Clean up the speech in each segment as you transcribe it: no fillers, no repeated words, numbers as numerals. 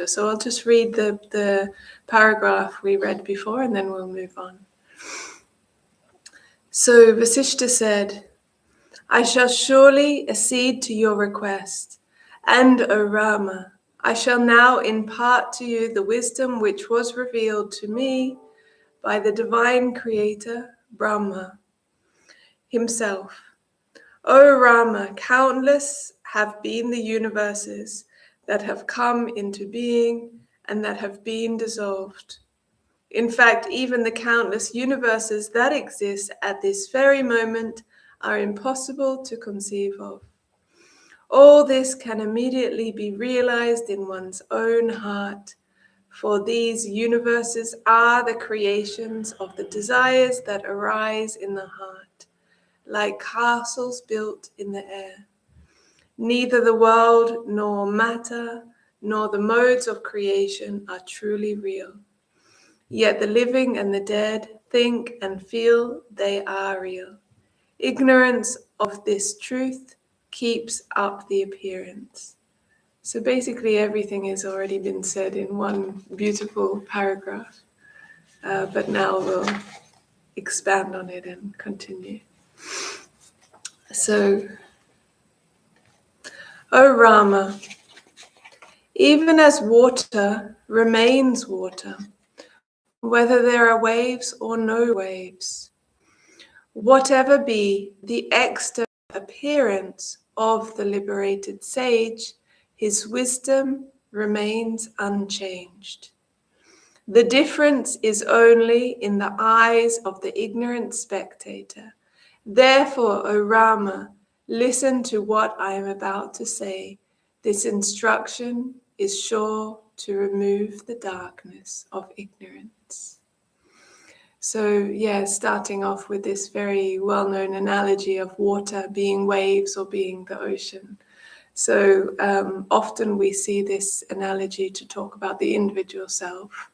So I'll just read the paragraph we read before and then we'll move on. So Vasishta said, I shall surely accede to your request, and, O Rama, I shall now impart to you the wisdom which was revealed to me by the divine creator, Brahma, himself. O Rama, countless have been the universes that have come into being and that have been dissolved. In fact, even the countless universes that exist at this very moment are impossible to conceive of. All this can immediately be realized in one's own heart, for these universes are the creations of the desires that arise in the heart, like castles built in the air. Neither the world nor matter nor the modes of creation are truly real. Yet the living and the dead think and feel they are real. Ignorance of this truth keeps up the appearance. So basically everything has already been said in one beautiful paragraph, but now we'll expand on it and continue. So, O Rama, even as water remains water, whether there are waves or no waves, whatever be the external appearance of the liberated sage, his wisdom remains unchanged. The difference is only in the eyes of the ignorant spectator. Therefore, O Rama, listen to what I am about to say. This instruction is sure to remove the darkness of ignorance. So, starting off with this very well-known analogy of water being waves or being the ocean. So often we see this analogy to talk about the individual self,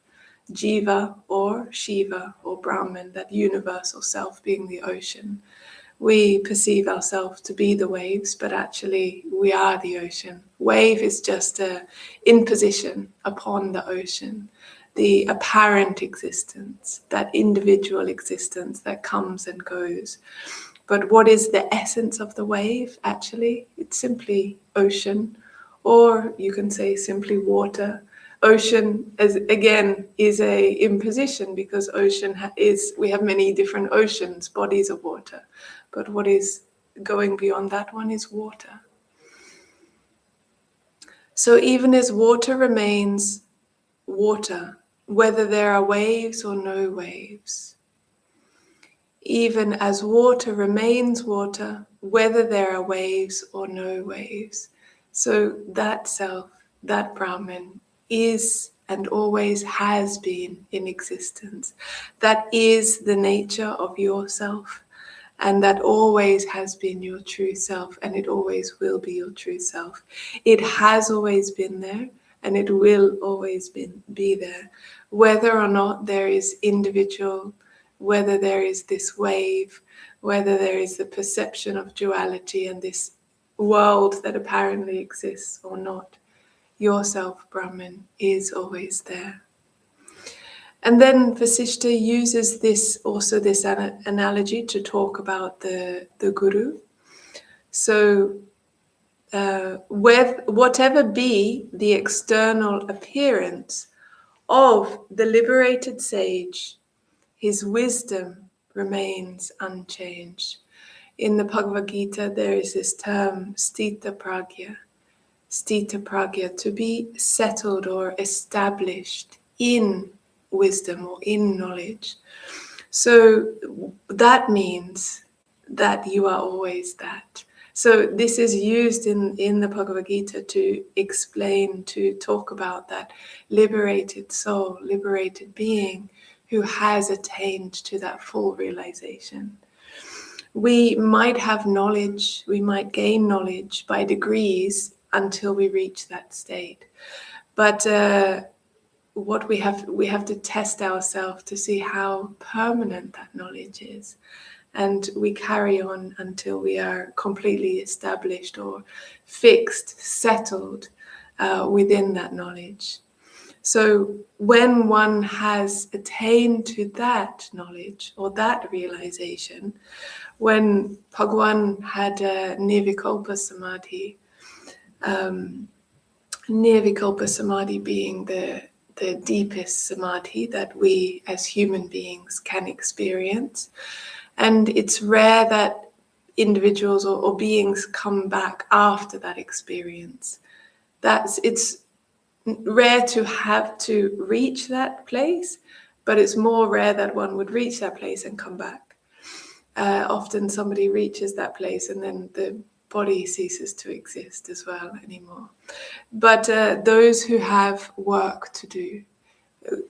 Jiva or Shiva or Brahman, that universal self being the ocean. We perceive ourselves to be the waves, but actually we are the ocean. Wave is just an imposition upon the ocean, the apparent existence, that individual existence that comes and goes. But what is the essence of the wave? Actually, it's simply ocean, or you can say simply water. Ocean, as again, is a imposition because ocean we have many different oceans, bodies of water. But what is going beyond that one is water. So even as water remains water, whether there are waves or no waves, even as water remains water, whether there are waves or no waves. So that self, that Brahman, is and always has been in existence. That is the nature of yourself, and that always has been your true self, and it always will be your true self. It has always been there, and it will always be there, whether or not there is individual, whether there is this wave, whether there is the perception of duality and this world that apparently exists or not. Yourself, Brahman, is always there. And then Vasishta uses this analogy to talk about the Guru. So whatever be the external appearance of the liberated sage, his wisdom remains unchanged. In the Bhagavad Gita, there is this term, stita pragya, to be settled or established in wisdom or in knowledge. So that means that you are always that. So this is used in the Bhagavad Gita to explain, to talk about that liberated soul, liberated being who has attained to that full realization. We might have knowledge, we might gain knowledge by degrees until we reach that state. But what we have to test ourselves to see how permanent that knowledge is. And we carry on until we are completely established or fixed, settled within that knowledge. So when one has attained to that knowledge or that realization, when Bhagwan had Nirvikalpa Samadhi, Nirvikalpa Samadhi being the deepest samadhi that we as human beings can experience. And it's rare that individuals or beings come back after that experience. It's rare to have to reach that place, but it's more rare that one would reach that place and come back. Often somebody reaches that place and then the body ceases to exist as well anymore. But those who have work to do,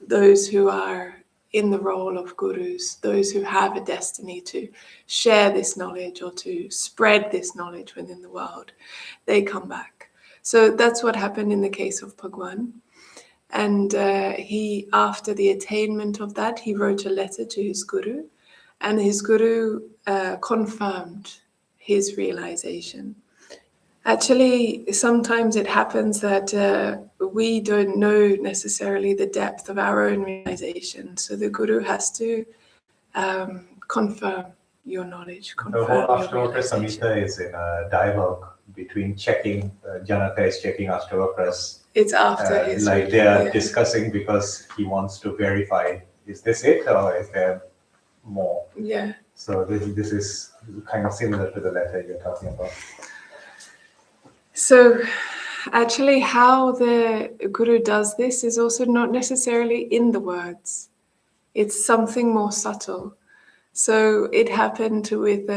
those who are in the role of gurus, those who have a destiny to share this knowledge or to spread this knowledge within the world, they come back. So that's what happened in the case of Bhagwan. And he, after the attainment of that, he wrote a letter to his guru, and his guru confirmed his realization. Actually, sometimes it happens that we don't know necessarily the depth of our own realization. So the guru has to confirm your knowledge. The whole Ashtavakra Samhita is in a dialogue between checking, Janaka is checking Ashtavakra's. It's after his like they are discussing because he wants to verify, is this it or is there more? Yeah. So this is kind of similar to the letter you're talking about. So actually how the guru does this is also not necessarily in the words. It's something more subtle. So it happened with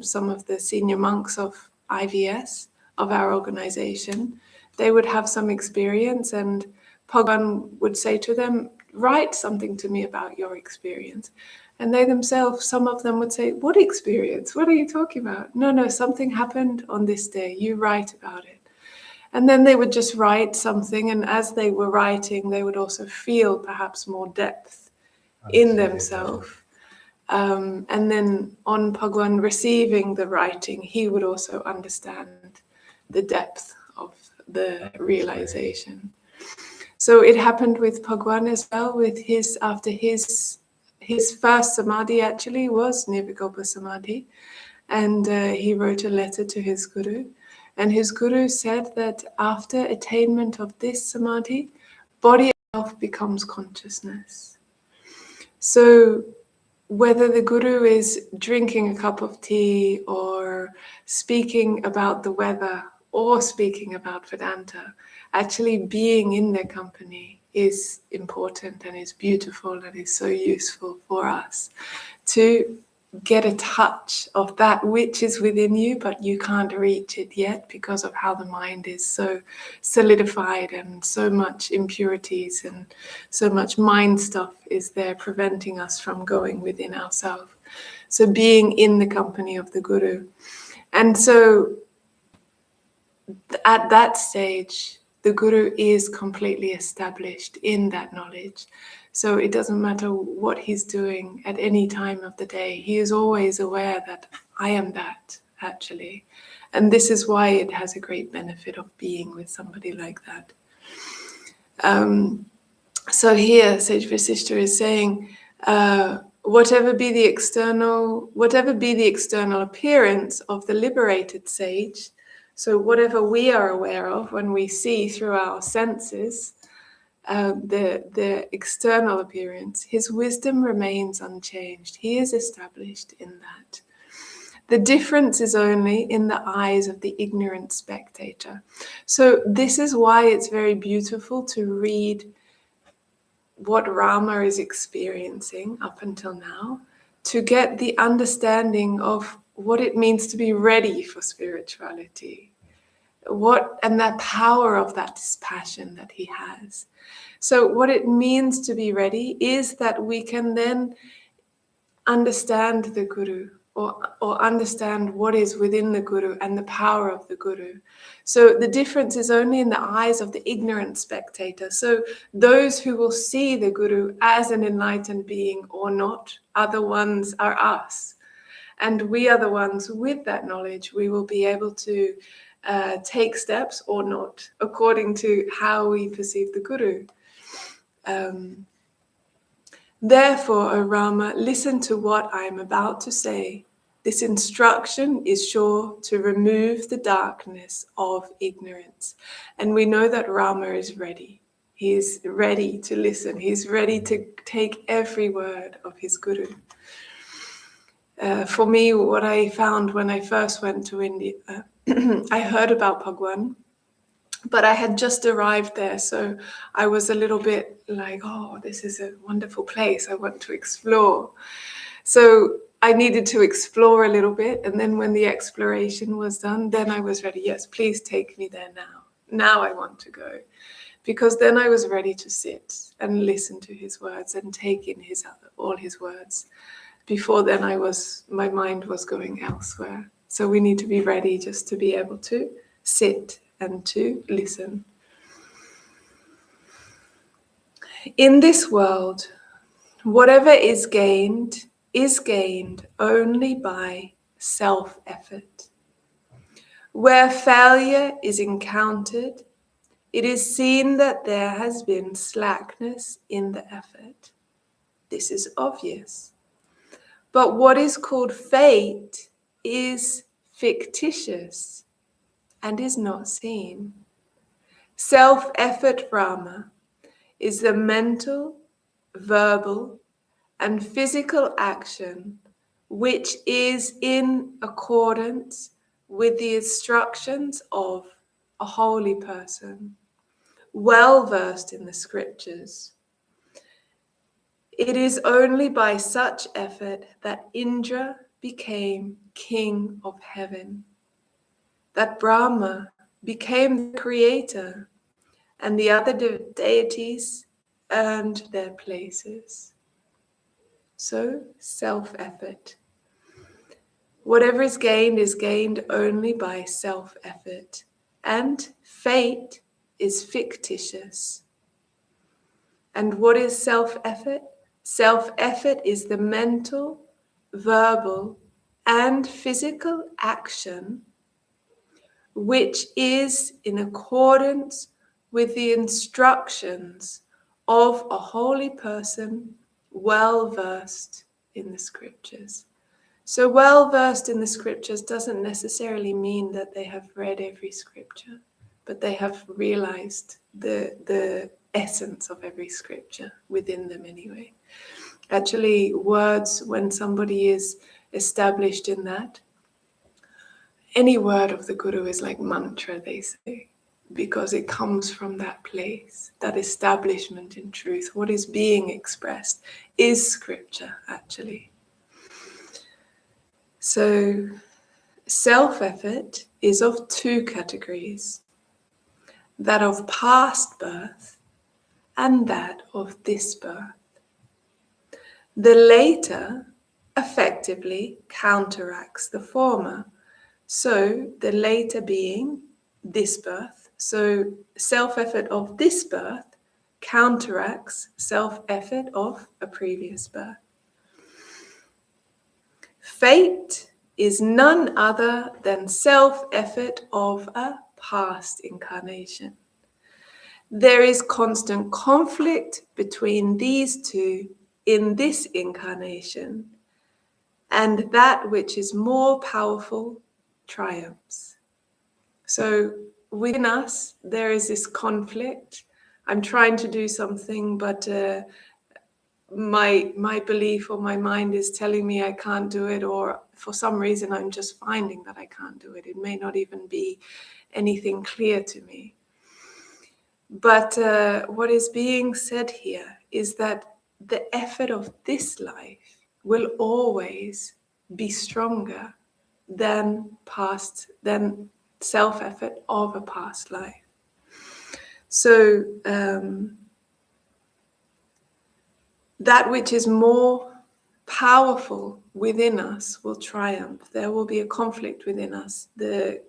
some of the senior monks of IVS, of our organization. They would have some experience and Bhagwan would say to them, write something to me about your experience. And they themselves, some of them would say, what experience? What are you talking about? No, something happened on this day. You write about it. And then they would just write something. And as they were writing, they would also feel perhaps more depth in themselves. And then on Bhagwan receiving the writing, he would also understand the depth of the realization. So it happened with Bhagwan as well, with after his first samadhi actually was Nirvikalpa Samadhi, and he wrote a letter to his guru, and his guru said that after attainment of this samadhi, body itself becomes consciousness. So whether the guru is drinking a cup of tea or speaking about the weather or speaking about Vedanta, actually being in their company is important and is beautiful and is so useful for us to get a touch of that which is within you, but you can't reach it yet because of how the mind is so solidified and so much impurities and so much mind stuff is there preventing us from going within ourselves. So being in the company of the guru. And so at that stage, the guru is completely established in that knowledge. So it doesn't matter what he's doing at any time of the day. He is always aware that I am that, actually. And this is why it has a great benefit of being with somebody like that. So here, Sage Vasishta is saying, whatever be the external appearance of the liberated sage, so whatever we are aware of when we see through our senses, the external appearance, his wisdom remains unchanged. He is established in that. The difference is only in the eyes of the ignorant spectator. So this is why it's very beautiful to read what Rama is experiencing up until now, to get the understanding of what it means to be ready for spirituality. And that power of that dispassion that he has. So what it means to be ready is that we can then understand the guru or understand what is within the guru and the power of the guru. So the difference is only in the eyes of the ignorant spectator. So those who will see the guru as an enlightened being or not, other ones are us. And we are the ones with that knowledge. We will be able to take steps or not, according to how we perceive the guru. Therefore, O Rama, listen to what I am about to say. This instruction is sure to remove the darkness of ignorance. And we know that Rama is ready. He is ready to listen. He's ready to take every word of his Guru. For me, what I found when I first went to India, I heard about Bhagwan, but I had just arrived there, so I was a little bit like, oh, this is a wonderful place. I want to explore. So I needed to explore a little bit. And then when the exploration was done, then I was ready. Yes, please take me there now. Now I want to go. Because then I was ready to sit and listen to his words and take in all his words. Before then, my mind was going elsewhere. So we need to be ready just to be able to sit and to listen. In this world, whatever is gained only by self-effort. Where failure is encountered, it is seen that there has been slackness in the effort. This is obvious. But what is called fate is fictitious and is not seen. Self-effort, Rama, is the mental, verbal, and physical action which is in accordance with the instructions of a holy person, well versed in the scriptures. It is only by such effort that Indra became king of heaven, that Brahma became the creator, and the other deities earned their places. So, self-effort. Whatever is gained only by self-effort, and fate is fictitious. And what is self-effort? Self-effort is the mental, verbal, and physical action which is in accordance with the instructions of a holy person well versed in the scriptures. So well versed in the scriptures doesn't necessarily mean that they have read every scripture, but they have realized the essence of every scripture within them anyway. Actually, words, when somebody is established in that, any word of the Guru is like mantra, they say, because it comes from that place, that establishment in truth. What is being expressed is scripture, actually. So, self-effort is of two categories, that of past birth and that of this birth. The later effectively counteracts the former. So the later being this birth. So self-effort of this birth counteracts self-effort of a previous birth. Fate is none other than self-effort of a past incarnation. There is constant conflict between these two in this incarnation, and that which is more powerful triumphs. So within us, there is this conflict. I'm trying to do something, but my belief or my mind is telling me I can't do it, or for some reason I'm just finding that I can't do it. It may not even be anything clear to me. But what is being said here is that the effort of this life will always be stronger than self-effort of a past life. So that which is more powerful within us will triumph. There will be a conflict within us. The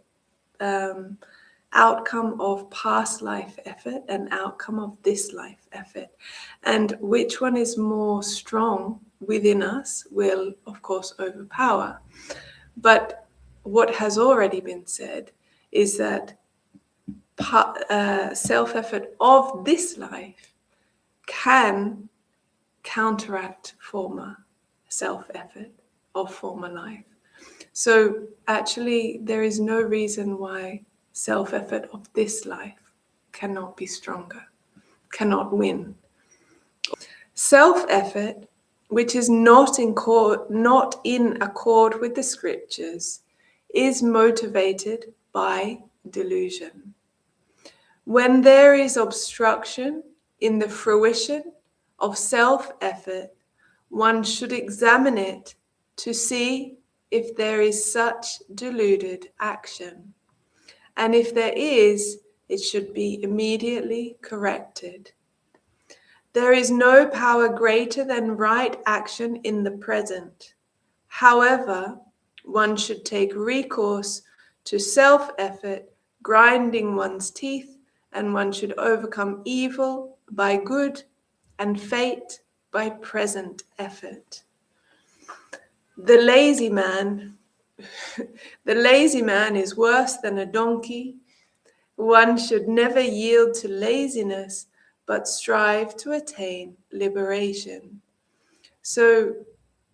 outcome of past life effort and outcome of this life effort. And which one is more strong within us will, of course, overpower. But what has already been said is that self-effort of this life can counteract former self-effort of former life. So actually, there is no reason why self-effort of this life cannot be stronger, cannot win. Self-effort, which is not in accord with the scriptures, is motivated by delusion. When there is obstruction in the fruition of self-effort, one should examine it to see if there is such deluded action. And if there is, it should be immediately corrected. There is no power greater than right action in the present. However, one should take recourse to self-effort, grinding one's teeth, and one should overcome evil by good and fate by present effort. The lazy man is worse than a donkey. One should never yield to laziness, but strive to attain liberation. So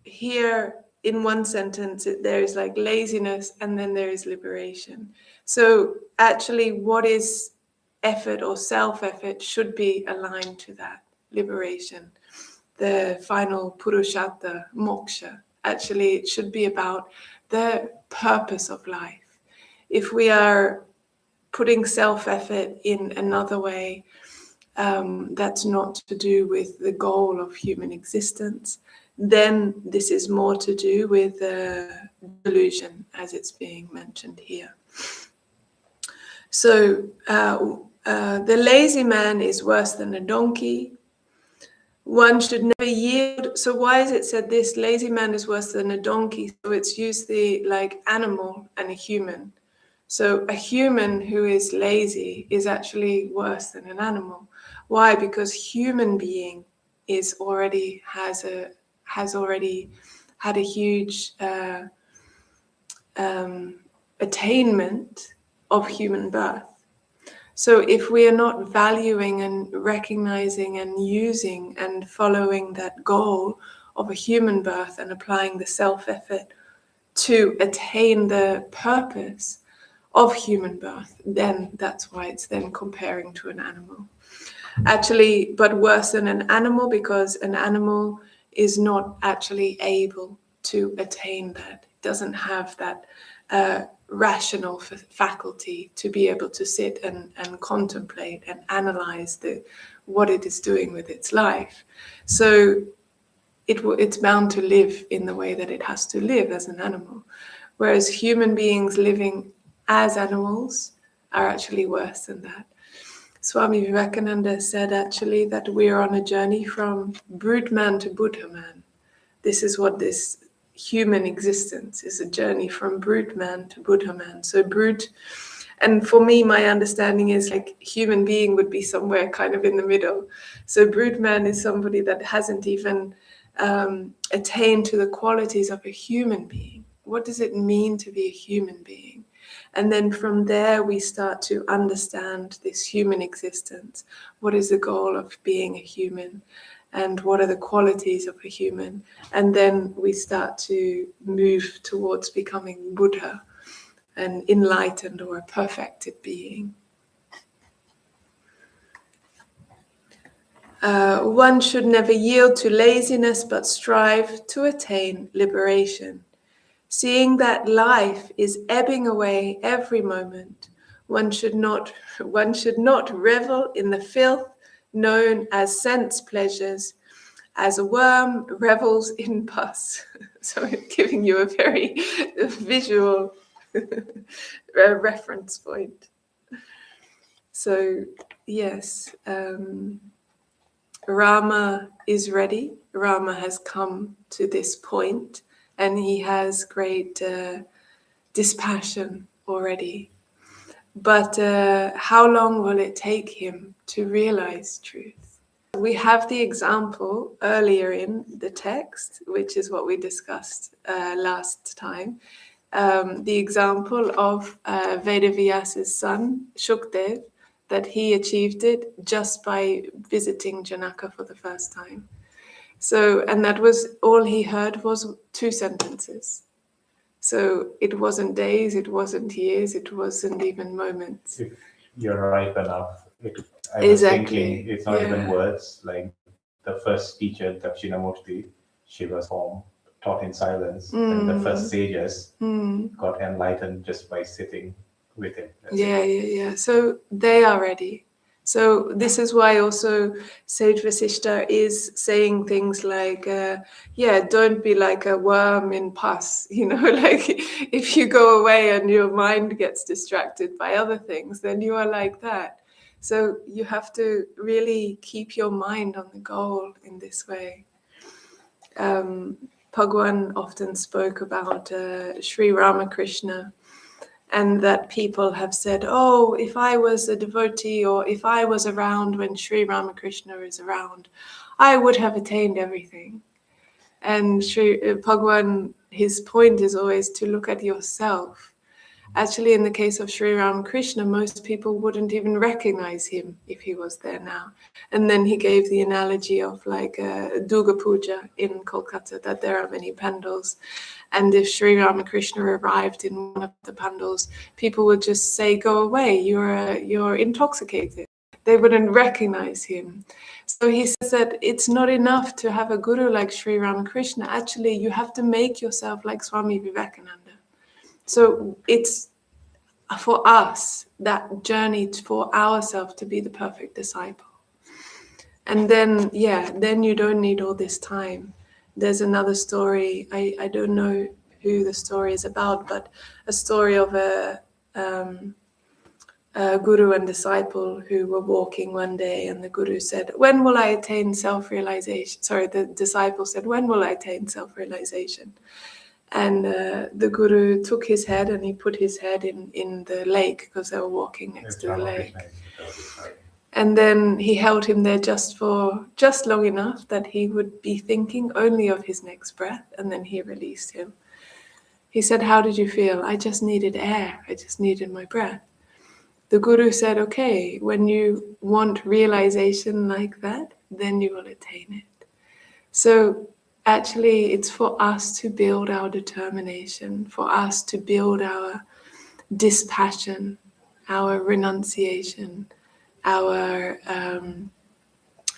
here in one sentence, there is like laziness and then there is liberation. So actually what is effort or self-effort should be aligned to that liberation. The final Purushartha, moksha, actually it should be about the purpose of life. If we are putting self-effort in another way, that's not to do with the goal of human existence, then this is more to do with delusion, as it's being mentioned here. So the lazy man is worse than a donkey. One should never yield. So why is it said this? Lazy man is worse than a donkey. So it's used the like animal and a human. So a human who is lazy is actually worse than an animal. Why? Because human being has already had a huge attainment of human birth. So if we are not valuing and recognizing and using and following that goal of a human birth and applying the self-effort to attain the purpose of human birth, then that's why it's then comparing to an animal. Actually, but worse than an animal, because an animal is not actually able to attain that. It doesn't have that rational faculty to be able to sit and contemplate and analyze what it is doing with its life. So it's bound to live in the way that it has to live as an animal. Whereas human beings living as animals are actually worse than that. Swami Vivekananda said actually that we are on a journey from brute man to Buddha man. This is what this human existence is, a journey from brute man to Buddha man. So brute, and for me, my understanding is like human being would be somewhere kind of in the middle. So brute man is somebody that hasn't even attained to the qualities of a human being. What does it mean to be a human being? And then from there, we start to understand this human existence. What is the goal of being a human? And what are the qualities of a human? And then we start to move towards becoming Buddha, an enlightened or a perfected being. One should never yield to laziness, but strive to attain liberation. Seeing that life is ebbing away every moment, one should not revel in the filth known as sense pleasures, as a worm revels in pus. So it's giving you a very visual reference point. So yes, Rama is ready. Rama has come to this point, and he has great dispassion already. But how long will it take him to realize truth? We have the example earlier in the text, which is what we discussed last time. The example of Vedavyasa's son, Shukdev, that he achieved it just by visiting Janaka for the first time. So, and that was all he heard was 2 sentences. So it wasn't days, it wasn't years, it wasn't even moments. If you're ripe enough, I was Exactly. thinking it's not even words. Like the first teacher, Dakshinamurti, she was taught in silence, and the first sages got enlightened just by sitting with him. Yeah. So they are ready. So this is why also Sage Vasishta is saying things like, don't be like a worm in pus, like if you go away and your mind gets distracted by other things, then you are like that. So you have to really keep your mind on the goal in this way. Bhagwan often spoke about Sri Ramakrishna, and that people have said, oh, if I was a devotee or if I was around when Sri Ramakrishna is around, I would have attained everything. And Sri Bhagwan, his point is always to look at yourself. Actually, in the case of Sri Ramakrishna, most people wouldn't even recognize him if he was there now. And then he gave the analogy of like Durga Puja in Kolkata, that there are many pandals. And if Sri Ramakrishna arrived in one of the pandals, people would just say, go away, you're intoxicated. They wouldn't recognize him. So he says that it's not enough to have a guru like Sri Ramakrishna. Actually, you have to make yourself like Swami Vivekananda. So it's for us, that journey for ourselves to be the perfect disciple. And then, then you don't need all this time. There's another story, I don't know who the story is about, but a story of a guru and disciple who were walking one day, and the guru said, when will I attain self-realization? Sorry, the disciple said, when will I attain self-realization? And the guru took his head and he put his head in the lake, because they were walking next to the lake. And then he held him there just long enough that he would be thinking only of his next breath, and then he released him. He said, how did you feel? I just needed air. I just needed my breath. The guru said, okay, when you want realization like that, then you will attain it. So actually, it's for us to build our determination, for us to build our dispassion, our renunciation, our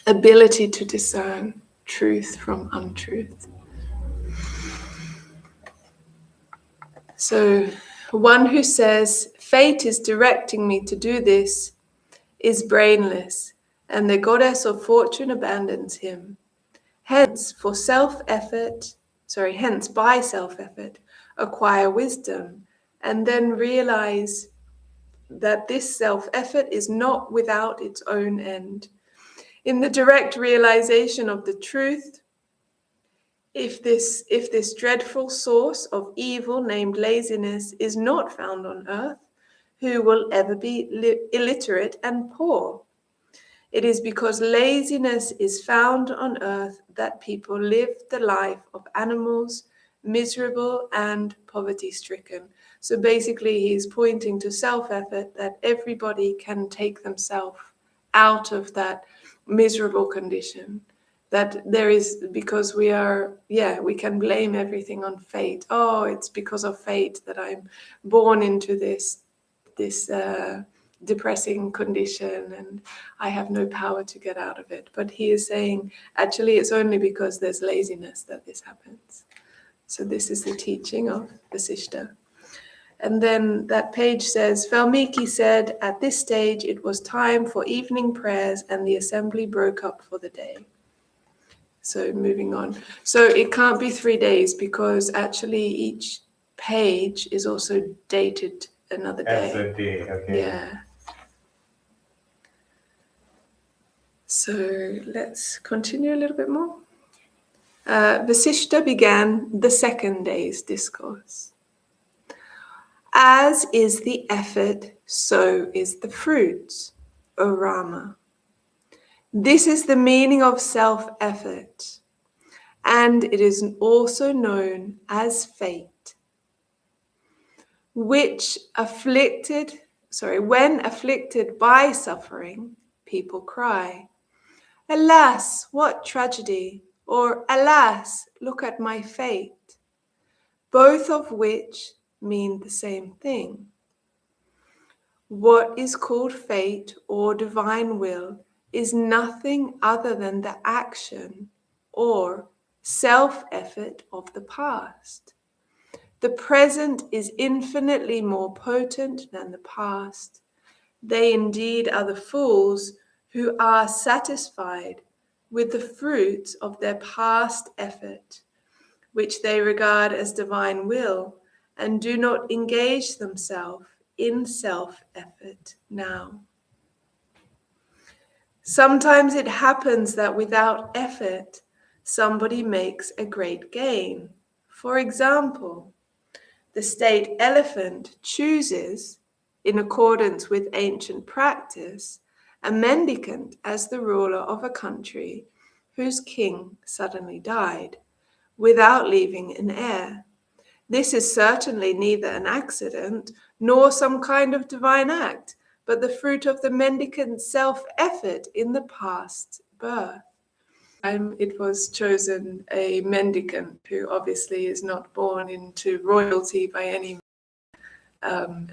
ability to discern truth from untruth. So one who says, fate is directing me to do this, is brainless, and the goddess of fortune abandons him. Hence, by self-effort, acquire wisdom, and then realize that this self-effort is not without its own end. In the direct realization of the truth, if this dreadful source of evil named laziness is not found on earth, who will ever be illiterate and poor? It is because laziness is found on earth that people live the life of animals, miserable and poverty-stricken. So basically, he's pointing to self-effort, that everybody can take themselves out of that miserable condition. That there is, because we can blame everything on fate. Oh, it's because of fate that I'm born into this depressing condition and I have no power to get out of it. But he is saying, actually, it's only because there's laziness that this happens. So this is the teaching of Vasishta. And then that page says, Valmiki said, at this stage it was time for evening prayers and the assembly broke up for the day. So moving on. So it can't be 3 days, because actually each page is also dated another day. As a day, okay. Yeah. So let's continue a little bit more. Vasishta began the second day's discourse. As is the effort, so is the fruit, O Rama. This is the meaning of self-effort, and it is also known as fate, which afflicted when afflicted by suffering, people cry, "Alas, what tragedy!" or "Alas, look at my fate," both of which mean the same thing. What is called fate or divine will is nothing other than the action or self-effort of the past. The present is infinitely more potent than the past. They indeed are the fools who are satisfied with the fruits of their past effort, which they regard as divine will, and do not engage themselves in self-effort now. Sometimes it happens that without effort, somebody makes a great gain. For example, the state elephant chooses, in accordance with ancient practice, a mendicant as the ruler of a country whose king suddenly died, without leaving an heir. This is certainly neither an accident nor some kind of divine act, but the fruit of the mendicant's self-effort in the past birth. It was chosen a mendicant who obviously is not born into royalty by any means.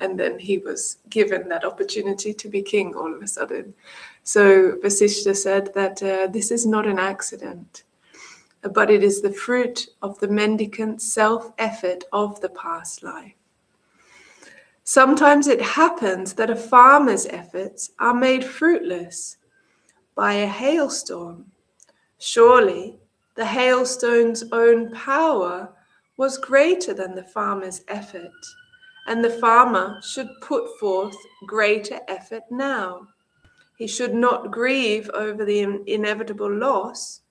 And then he was given that opportunity to be king all of a sudden. So Vasishta said that this is not an accident, but it is the fruit of the mendicant's self-effort of the past life. Sometimes it happens that a farmer's efforts are made fruitless by a hailstorm. Surely the hailstone's own power was greater than the farmer's effort, and the farmer should put forth greater effort now. He should not grieve over the inevitable loss.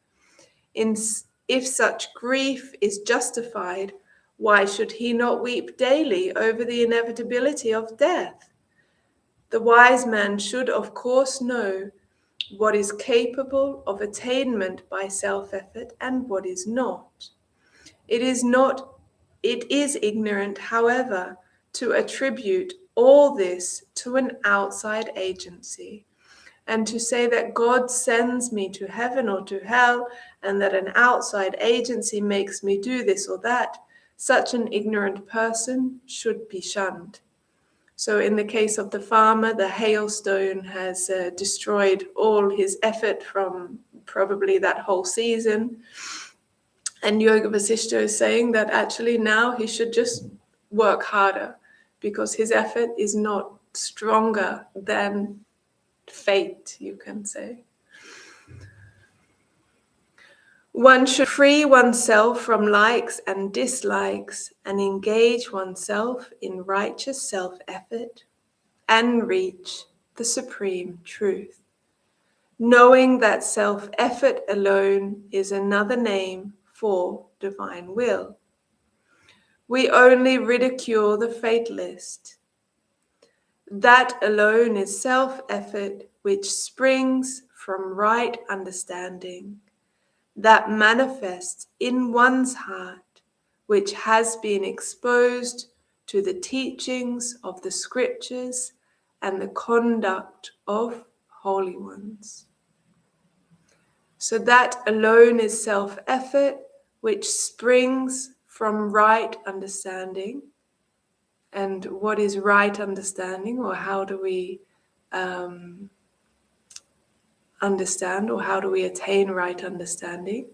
If such grief is justified, why should he not weep daily over the inevitability of death? The wise man should, of course, know what is capable of attainment by self-effort and what is not. It is ignorant, however, to attribute all this to an outside agency, and to say that God sends me to heaven or to hell, and that an outside agency makes me do this or that. Such an ignorant person should be shunned. So in the case of the farmer, the hailstone has destroyed all his effort from probably that whole season. And Yoga Vasishta is saying that actually now he should just work harder, because his effort is not stronger than fate, you can say. One should free oneself from likes and dislikes and engage oneself in righteous self-effort and reach the supreme truth, knowing that self-effort alone is another name for divine will. We only ridicule the fatalist. That alone is self-effort which springs from right understanding, that manifests in one's heart, which has been exposed to the teachings of the scriptures and the conduct of holy ones. So that alone is self-effort, which springs from right understanding. And what is right understanding, or how do we understand, or how do we attain right understanding?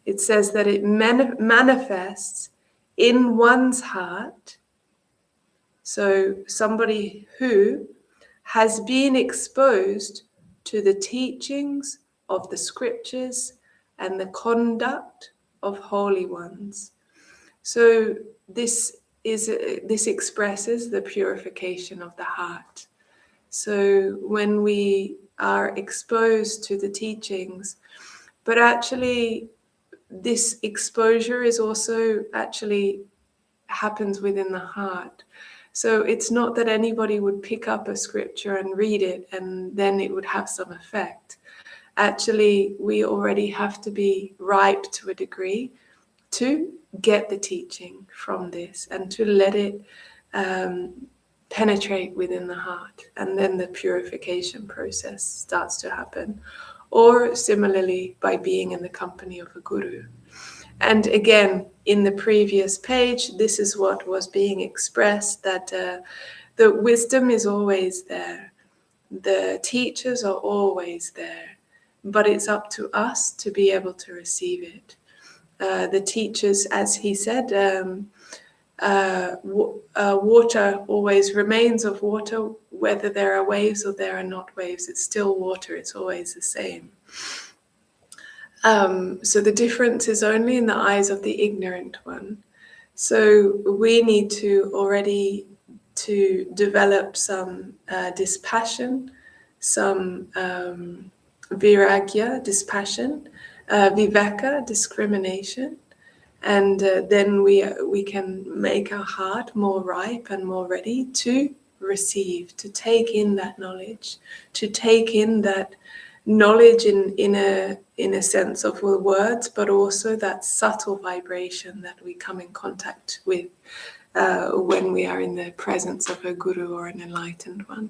It says that it manifests in one's heart. So somebody who has been exposed to the teachings of the scriptures and the conduct of holy ones. So this expresses the purification of the heart. So when we are exposed to the teachings, but actually this exposure is also actually happens within the heart. So it's not that anybody would pick up a scripture and read it and then it would have some effect. Actually, we already have to be ripe to a degree to get the teaching from this and to let it penetrate within the heart, and then the purification process starts to happen. Or similarly, by being in the company of a guru. And again, in the previous page, this is what was being expressed, that the wisdom is always there. The teachers are always there, but it's up to us to be able to receive it. The teachers, as he said, water always remains of water, whether there are waves or there are not waves. It's still water, it's always the same. So the difference is only in the eyes of the ignorant one. So we need to already to develop some dispassion, some viragya, dispassion, viveka, discrimination, and then we can make our heart more ripe and more ready to receive, to take in that knowledge, to take in that knowledge in a sense of the words, but also that subtle vibration that we come in contact with when we are in the presence of a guru or an enlightened one.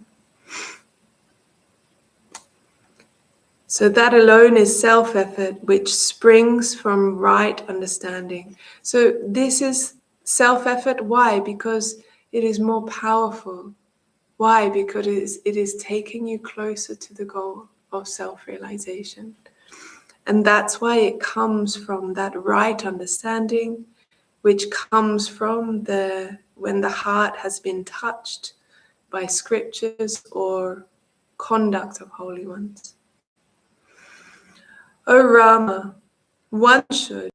So that alone is self-effort, which springs from right understanding. So this is self-effort. Why? Because it is more powerful. Why? Because it is taking you closer to the goal of self-realization. And that's why it comes from that right understanding, which comes from when the heart has been touched by scriptures or conduct of holy ones. O Rama, one should,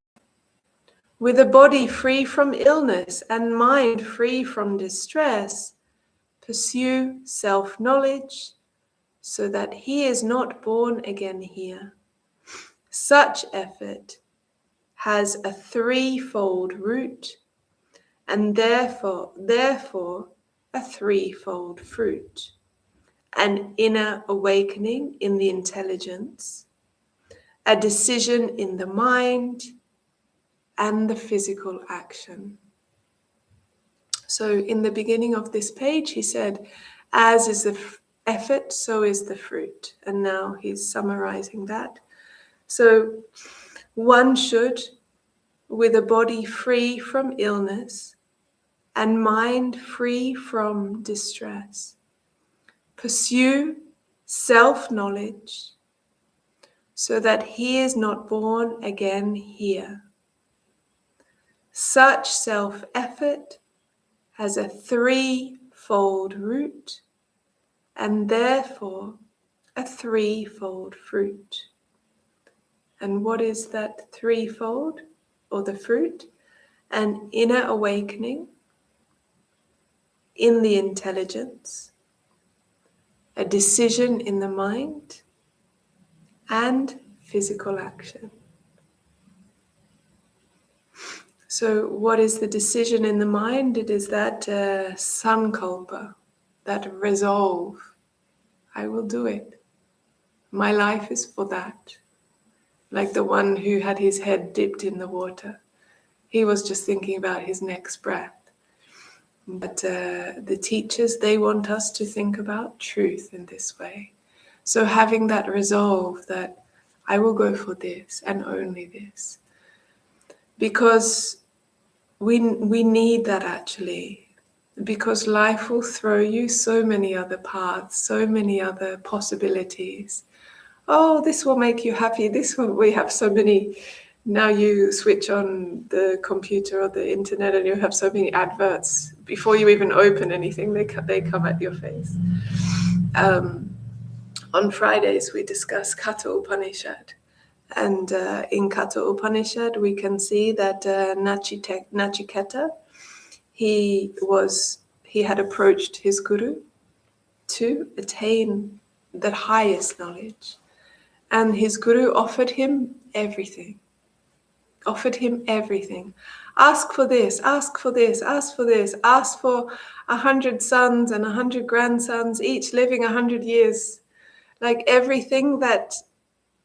with a body free from illness and mind free from distress, pursue self-knowledge so that he is not born again here. Such effort has a threefold root and therefore a threefold fruit: an inner awakening in the intelligence, a decision in the mind, and the physical action. So in the beginning of this page, he said, as is the effort, so is the fruit. And now he's summarizing that. So one should, with a body free from illness and mind free from distress, pursue self-knowledge so that he is not born again here. Such self-effort has a threefold root and therefore a threefold fruit. And what is that threefold, or the fruit? An inner awakening in the intelligence, a decision in the mind, and physical action. So what is the decision in the mind? It is that sankalpa, that resolve. I will do it. My life is for that. Like the one who had his head dipped in the water. He was just thinking about his next breath. But the teachers, they want us to think about truth in this way. So having that resolve that I will go for this and only this. Because we need that actually. Because life will throw you so many other paths, so many other possibilities. Oh, this will make you happy. We have so many. Now you switch on the computer or the internet and you have so many adverts. Before you even open anything, they come at your face. On Fridays, we discuss Katha Upanishad. And in Katha Upanishad, we can see that Nachiketa, he had approached his guru to attain the highest knowledge. And his guru offered him everything. Ask for this, ask for this, ask for this, ask for 100 sons and 100 grandsons, each living 100 years. Like everything that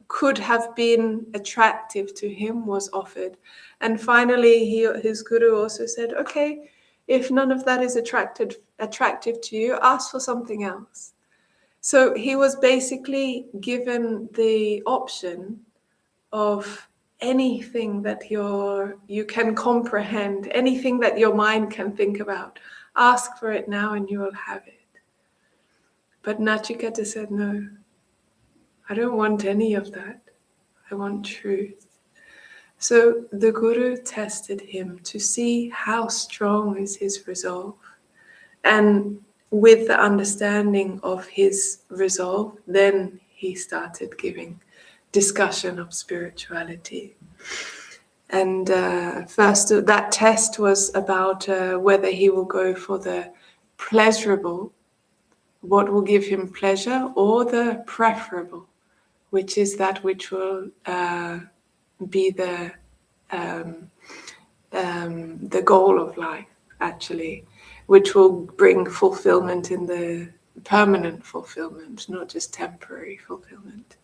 could have been attractive to him was offered. And finally, his guru also said, okay, If none of that is attractive to you, ask for something else. So he was basically given the option of anything that you can comprehend, anything that your mind can think about. Ask for it now and you will have it. But Nachiketa said, no, I don't want any of that. I want truth. So the Guru tested him to see how strong is his resolve. And with the understanding of his resolve, then he started giving discussion of spirituality. And first, that test was about whether he will go for the pleasurable, what will give him pleasure, or the preferable, which is that which will be the goal of life, actually, which will bring fulfillment in the permanent fulfillment, not just temporary fulfillment.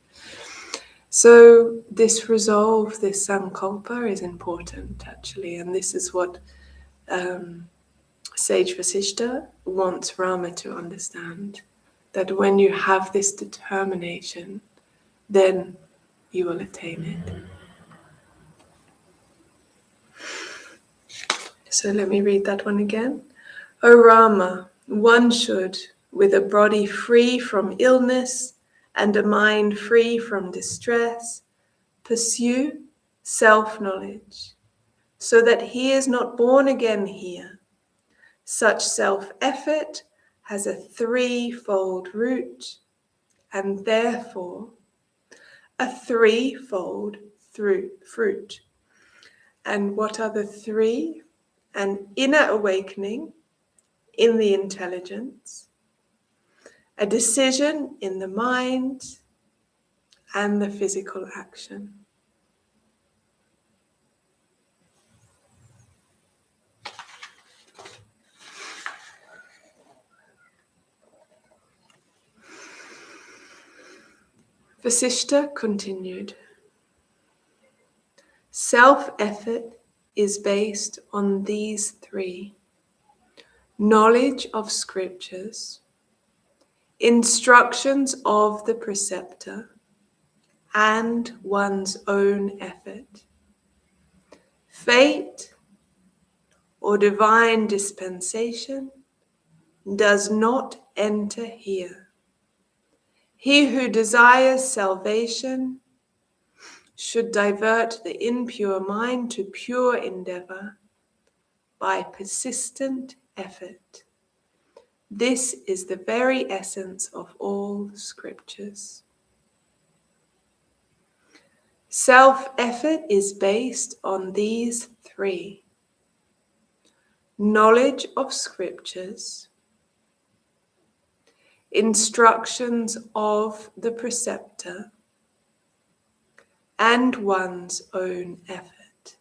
So this resolve, this sankalpa is important, actually, and this is what Sage Vasishta wants Rama to understand, that when you have this determination, then you will attain it. So let me read that one again. O Rama, one should, with a body free from illness and a mind free from distress, pursue self-knowledge, so that he is not born again here. Such self-effort has a threefold root, and therefore a threefold fruit. And what are the three? An inner awakening in the intelligence, a decision in the mind, and the physical action. Vasishta continued. Self-effort is based on these three: knowledge of scriptures, instructions of the preceptor, and one's own effort. Fate or divine dispensation does not enter here. He who desires salvation should divert the impure mind to pure endeavor by persistent effort. This is the very essence of all scriptures. Self-effort is based on these three: knowledge of scriptures, instructions of the preceptor, and one's own effort.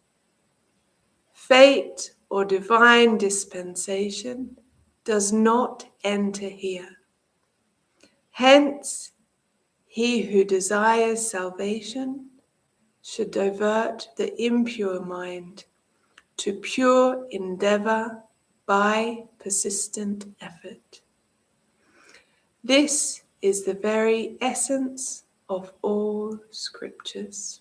Fate or divine dispensation does not enter here. Hence, he who desires salvation should divert the impure mind to pure endeavor by persistent effort. This is the very essence of all scriptures.